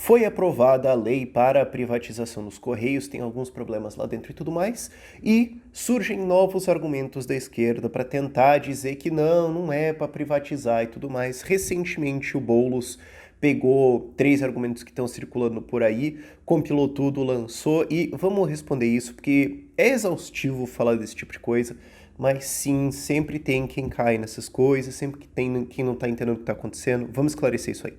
Foi aprovada a lei para a privatização dos Correios, tem alguns problemas lá dentro e tudo mais, e surgem novos argumentos da esquerda para tentar dizer que não é para privatizar e tudo mais. Recentemente o Boulos pegou 3 argumentos que estão circulando por aí, compilou tudo, lançou, e vamos responder isso, porque é exaustivo falar desse tipo de coisa, mas sim, sempre tem quem cai nessas coisas, sempre que tem quem não tá entendendo o que tá acontecendo. Vamos esclarecer isso aí.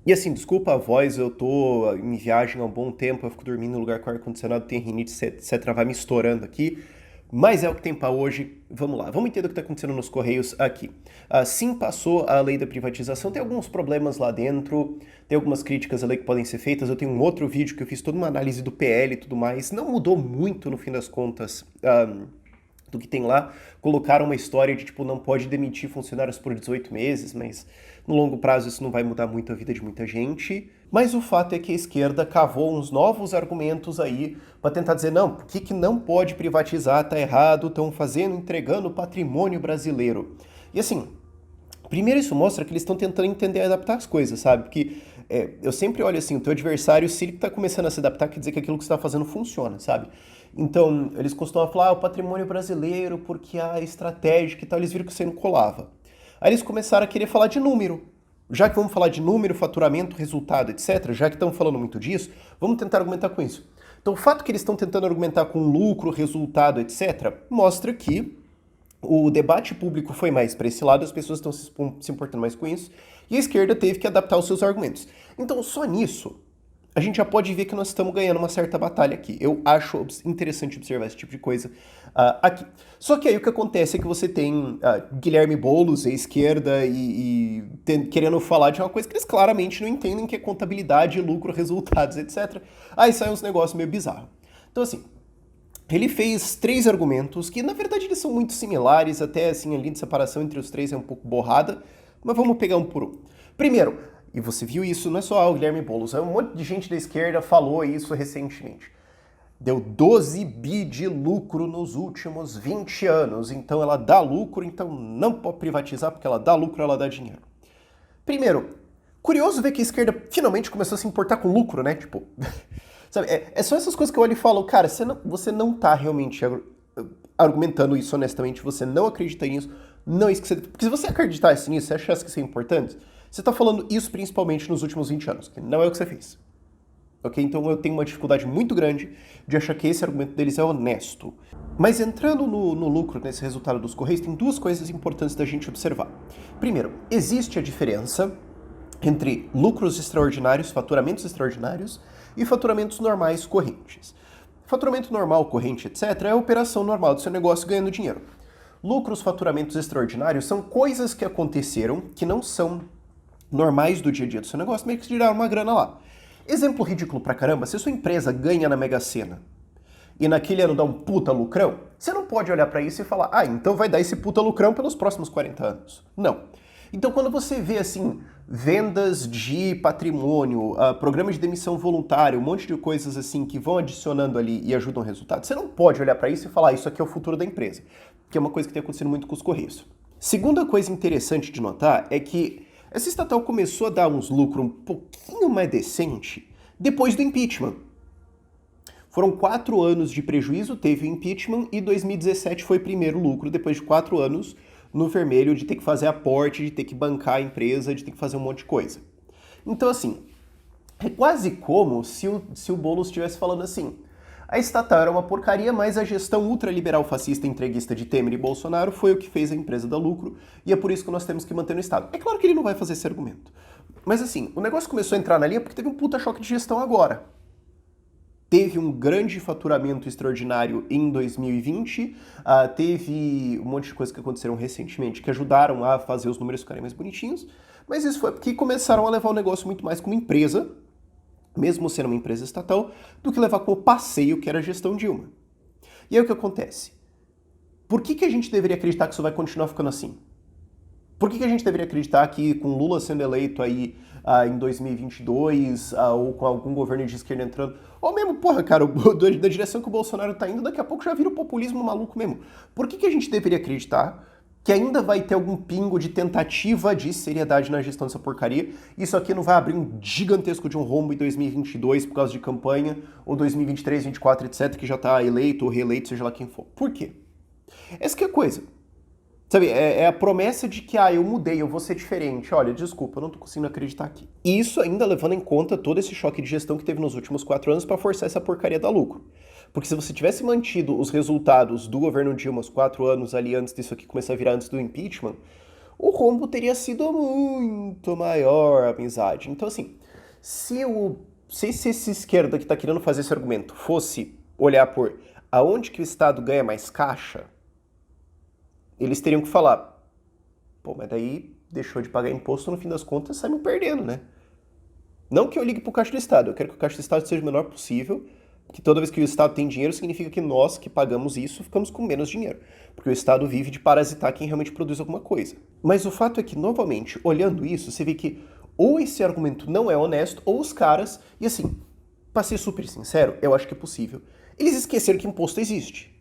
E assim, desculpa a voz, eu tô em viagem há um bom tempo, eu fico dormindo no lugar com ar-condicionado, tem rinite, etc. vai me estourando aqui. Mas é o que tem para hoje. Vamos lá, vamos entender o que está acontecendo nos Correios aqui. Sim, passou a lei da privatização, tem alguns problemas lá dentro, tem algumas críticas à lei que podem ser feitas. Eu tenho um outro vídeo que eu fiz toda uma análise do PL e tudo mais. Não mudou muito no fim das contas do que tem lá. Colocaram uma história de tipo, não pode demitir funcionários por 18 meses, mas no longo prazo isso não vai mudar muito a vida de muita gente. Mas o fato é que a esquerda cavou uns novos argumentos aí para tentar dizer, não, por que não pode privatizar, tá errado, estão fazendo, entregando o patrimônio brasileiro. E assim, primeiro isso mostra que eles estão tentando entender e adaptar as coisas, sabe? Porque eu sempre olho assim, o teu adversário, se ele tá começando a se adaptar, quer dizer que aquilo que você está fazendo funciona, sabe? Então, eles costumam falar, o patrimônio brasileiro, porque a estratégica e tal, eles viram que você não colava. Aí eles começaram a querer falar de número. Já que vamos falar de número, faturamento, resultado, etc., já que estão falando muito disso, vamos tentar argumentar com isso. Então, o fato que eles estão tentando argumentar com lucro, resultado, etc., mostra que o debate público foi mais para esse lado, as pessoas estão se importando mais com isso, e a esquerda teve que adaptar os seus argumentos. Então, só nisso, a gente já pode ver que nós estamos ganhando uma certa batalha aqui. Eu acho interessante observar esse tipo de coisa aqui. Só que aí o que acontece é que você tem Guilherme Boulos, a esquerda, querendo falar de uma coisa que eles claramente não entendem, que é contabilidade, lucro, resultados, etc. Aí sai uns negócios meio bizarros. Então, assim, ele fez 3 argumentos que, na verdade, eles são muito similares, até assim, a linha de separação entre os 3 é um pouco borrada, mas vamos pegar um por um. Primeiro, e você viu isso, não é só o Guilherme Boulos, um monte de gente da esquerda falou isso recentemente. Deu 12 bi de lucro nos últimos 20 anos, então ela dá lucro, então não pode privatizar, porque ela dá lucro, ela dá dinheiro. Primeiro, curioso ver que a esquerda finalmente começou a se importar com lucro, né? Tipo, sabe, é só essas coisas que eu olho e falo, cara, você não tá realmente argumentando isso honestamente, você não acredita nisso, não é isso que você... Porque se você acreditasse nisso, você achasse que isso é importante, você tá falando isso principalmente nos últimos 20 anos, que não é o que você fez. Ok? Então eu tenho uma dificuldade muito grande de achar que esse argumento deles é honesto. Mas entrando no lucro, nesse resultado dos Correios, tem 2 coisas importantes da gente observar. Primeiro, existe a diferença entre lucros extraordinários, faturamentos extraordinários e faturamentos normais correntes. Faturamento normal, corrente, etc., é a operação normal do seu negócio ganhando dinheiro. Lucros, faturamentos extraordinários são coisas que aconteceram que não são normais do dia a dia do seu negócio, meio que geraram uma grana lá. Exemplo ridículo pra caramba, se a sua empresa ganha na Mega Sena e naquele ano dá um puta lucrão, você não pode olhar pra isso e falar, então vai dar esse puta lucrão pelos próximos 40 anos. Não. Então quando você vê, assim, vendas de patrimônio, programa de demissão voluntária, um monte de coisas assim que vão adicionando ali e ajudam o resultado, você não pode olhar pra isso e falar, isso aqui é o futuro da empresa, que é uma coisa que tem acontecido muito com os Correios. Segunda coisa interessante de notar é que essa estatal começou a dar uns lucros um pouquinho mais decente depois do impeachment. Foram 4 anos de prejuízo, teve o impeachment, e 2017 foi o primeiro lucro, depois de 4 anos no vermelho, de ter que fazer aporte, de ter que bancar a empresa, de ter que fazer um monte de coisa. Então, assim, é quase como se o Boulos estivesse falando assim, a estatal era uma porcaria, mas a gestão ultraliberal fascista entreguista de Temer e Bolsonaro foi o que fez a empresa dar lucro, e é por isso que nós temos que manter no Estado. É claro que ele não vai fazer esse argumento. Mas assim, o negócio começou a entrar na linha porque teve um puta choque de gestão agora. Teve um grande faturamento extraordinário em 2020, teve um monte de coisas que aconteceram recentemente que ajudaram a fazer os números ficarem mais bonitinhos, mas isso foi porque começaram a levar o negócio muito mais como empresa, mesmo sendo uma empresa estatal, do que levar como passeio, que era a gestão Dilma. E aí o que acontece? Por que a gente deveria acreditar que isso vai continuar ficando assim? Por que a gente deveria acreditar que com Lula sendo eleito aí em 2022, ou com algum governo de esquerda entrando, ou mesmo, cara, da direção que o Bolsonaro tá indo, daqui a pouco já vira o populismo maluco mesmo. Por que a gente deveria acreditar que ainda vai ter algum pingo de tentativa de seriedade na gestão dessa porcaria. Isso aqui não vai abrir um gigantesco de um rombo em 2022 por causa de campanha, ou 2023, 2024, etc., que já tá eleito ou reeleito, seja lá quem for. Por quê? Essa que é a coisa. Sabe, é a promessa de que, eu mudei, eu vou ser diferente. Olha, desculpa, eu não tô conseguindo acreditar aqui. E isso ainda levando em conta todo esse choque de gestão que teve nos últimos 4 anos para forçar essa porcaria dar lucro. Porque se você tivesse mantido os resultados do governo Dilma os 4 anos ali antes disso aqui começar a virar antes do impeachment, o rombo teria sido muito maior, amizade. Então, assim, se esse esquerda que tá querendo fazer esse argumento fosse olhar por aonde que o Estado ganha mais caixa, eles teriam que falar, pô, mas daí deixou de pagar imposto, no fim das contas saímos perdendo, né? Não que eu ligue pro caixa do Estado, eu quero que o caixa do Estado seja o menor possível, que toda vez que o Estado tem dinheiro, significa que nós que pagamos isso ficamos com menos dinheiro, porque o Estado vive de parasitar quem realmente produz alguma coisa. Mas o fato é que, novamente, olhando isso, você vê que ou esse argumento não é honesto, ou os caras, e assim, pra ser super sincero, eu acho que é possível, eles esqueceram que imposto existe.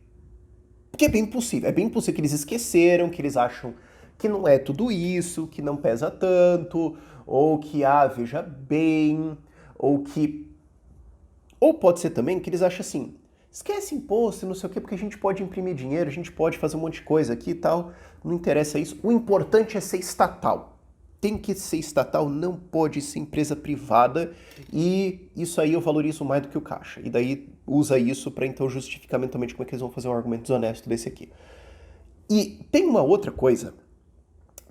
Porque é bem possível que eles esqueceram, que eles acham que não é tudo isso, que não pesa tanto, ou que, veja bem, ou que... Ou pode ser também que eles acham assim, esquece imposto, não sei o quê, porque a gente pode imprimir dinheiro, a gente pode fazer um monte de coisa aqui e tal, não interessa isso. O importante é ser estatal. Tem que ser estatal, não pode ser empresa privada, e isso aí eu valorizo mais do que o caixa. E daí usa isso para então justificar mentalmente como é que eles vão fazer um argumento desonesto desse aqui. E tem uma outra coisa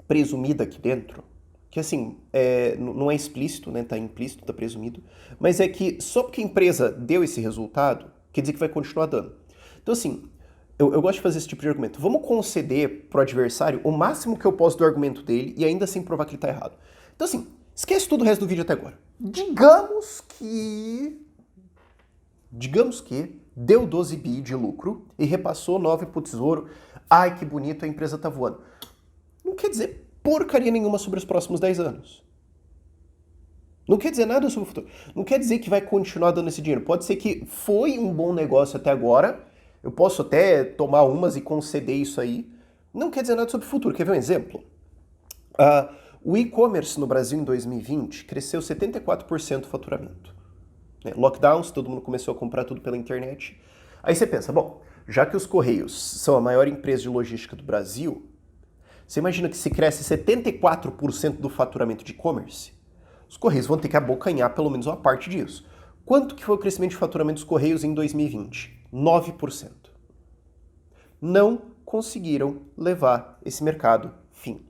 presumida aqui dentro, que assim, não é explícito, né, tá implícito, tá presumido, mas é que só porque a empresa deu esse resultado, quer dizer que vai continuar dando. Então assim, eu gosto de fazer esse tipo de argumento. Vamos conceder pro adversário o máximo que eu posso do argumento dele e ainda assim provar que ele tá errado. Então assim, esquece todo o resto do vídeo até agora. Digamos que deu 12 bi de lucro e repassou 9 pro tesouro. Ai, que bonito, a empresa tá voando. Não quer dizer porcaria nenhuma sobre os próximos 10 anos. Não quer dizer nada sobre o futuro. Não quer dizer que vai continuar dando esse dinheiro. Pode ser que foi um bom negócio até agora. Eu posso até tomar umas e conceder isso aí. Não quer dizer nada sobre o futuro. Quer ver um exemplo? O e-commerce no Brasil em 2020 cresceu 74% o faturamento. Lockdowns, todo mundo começou a comprar tudo pela internet. Aí você pensa, bom, já que os Correios são a maior empresa de logística do Brasil, você imagina que se cresce 74% do faturamento de e-commerce, os Correios vão ter que abocanhar pelo menos uma parte disso. Quanto que foi o crescimento de faturamento dos Correios em 2020? 9%. Não conseguiram levar esse mercado fim.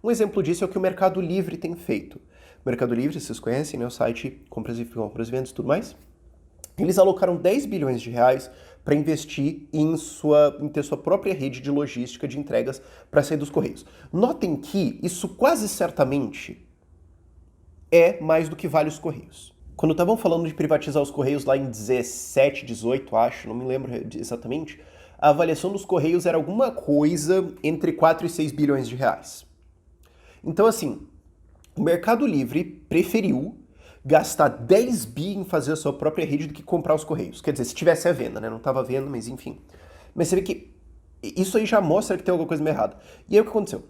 Um exemplo disso é o que o Mercado Livre tem feito. O Mercado Livre, vocês conhecem, né? O site compras e vendas e tudo mais. Eles alocaram 10 bilhões de reais para investir em ter sua própria rede de logística de entregas para sair dos Correios. Notem que isso quase certamente é mais do que vale os Correios. Quando estavam falando de privatizar os Correios lá em 17, 18, acho, não me lembro exatamente, a avaliação dos Correios era alguma coisa entre 4 e 6 bilhões de reais. Então, assim, o Mercado Livre preferiu gastar 10 bi em fazer a sua própria rede do que comprar os Correios. Quer dizer, se tivesse à venda, né? Não estava à venda, mas enfim. Mas você vê que isso aí já mostra que tem alguma coisa meio errada. E aí o que aconteceu?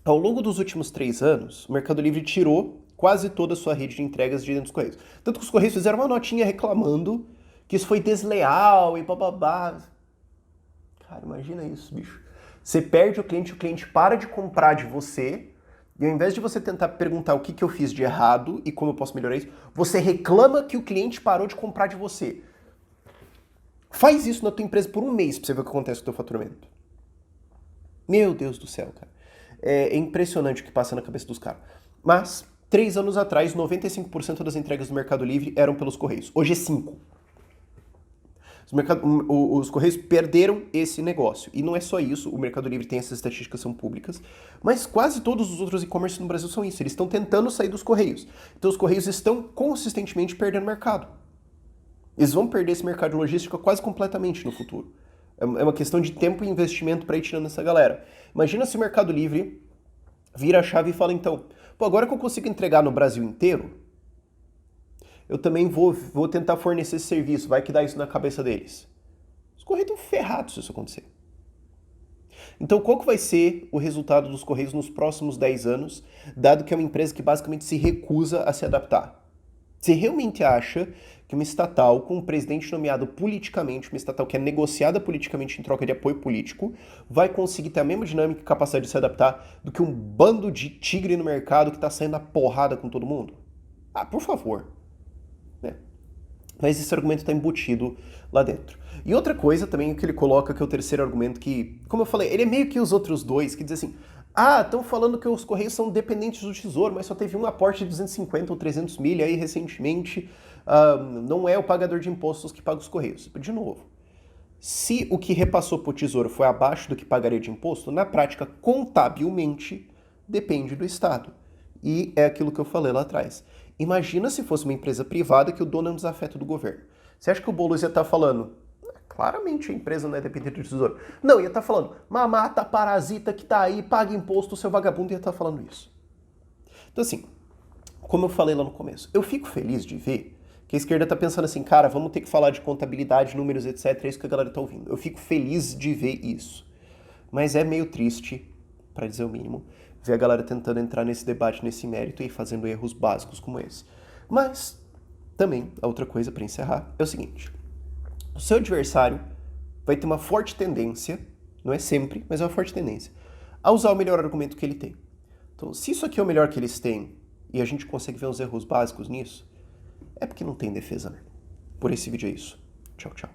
Ao longo dos últimos 3 anos, o Mercado Livre tirou quase toda a sua rede de entregas de dentro dos Correios. Tanto que os Correios fizeram uma notinha reclamando que isso foi desleal e bababá. Cara, imagina isso, bicho. Você perde o cliente para de comprar de você, e ao invés de você tentar perguntar o que eu fiz de errado e como eu posso melhorar isso, você reclama que o cliente parou de comprar de você. Faz isso na tua empresa por um mês pra você ver o que acontece com o teu faturamento. Meu Deus do céu, cara. É impressionante o que passa na cabeça dos caras. Mas, 3 anos atrás, 95% das entregas do Mercado Livre eram pelos Correios. Hoje é 5%. Os Correios perderam esse negócio. E não é só isso, o Mercado Livre tem essas estatísticas, são públicas, mas quase todos os outros e-commerce no Brasil são isso. Eles estão tentando sair dos Correios. Então os Correios estão consistentemente perdendo mercado. Eles vão perder esse mercado de logística quase completamente no futuro. É uma questão de tempo e investimento para ir tirando essa galera. Imagina se o Mercado Livre vira a chave e fala então, pô, agora que eu consigo entregar no Brasil inteiro, eu também vou tentar fornecer esse serviço, vai que dá isso na cabeça deles. Os Correios estão ferrados se isso acontecer. Então, qual que vai ser o resultado dos Correios nos próximos 10 anos, dado que é uma empresa que basicamente se recusa a se adaptar? Você realmente acha que uma estatal com um presidente nomeado politicamente, uma estatal que é negociada politicamente em troca de apoio político, vai conseguir ter a mesma dinâmica e capacidade de se adaptar do que um bando de tigre no mercado que está saindo a porrada com todo mundo? Ah, por favor. Né? Mas esse argumento está embutido lá dentro. E outra coisa também que ele coloca, que é o terceiro argumento, que, como eu falei, ele é meio que os outros dois, que diz assim, estão falando que os Correios são dependentes do Tesouro, mas só teve um aporte de 250 ou 300 mil aí recentemente, não é o pagador de impostos que paga os Correios. De novo, se o que repassou para o Tesouro foi abaixo do que pagaria de imposto, na prática, contabilmente, depende do Estado. E é aquilo que eu falei lá atrás. Imagina se fosse uma empresa privada que o dono é um desafeto do governo. Você acha que o Boulos ia estar falando, claramente a empresa não é dependente do Tesouro. Não, ia estar falando, mamata, parasita que tá aí, paga imposto, seu vagabundo, ia estar falando isso. Então assim, como eu falei lá no começo, eu fico feliz de ver que a esquerda tá pensando assim, cara, vamos ter que falar de contabilidade, números, etc, é isso que a galera tá ouvindo. Eu fico feliz de ver isso. Mas é meio triste, para dizer o mínimo, ver a galera tentando entrar nesse debate, nesse mérito e fazendo erros básicos como esse. Mas, também, a outra coisa para encerrar é o seguinte. O seu adversário vai ter uma forte tendência, não é sempre, mas é uma forte tendência, a usar o melhor argumento que ele tem. Então, se isso aqui é o melhor que eles têm, e a gente consegue ver uns erros básicos nisso, é porque não tem defesa, né? Por esse vídeo é isso. Tchau, tchau.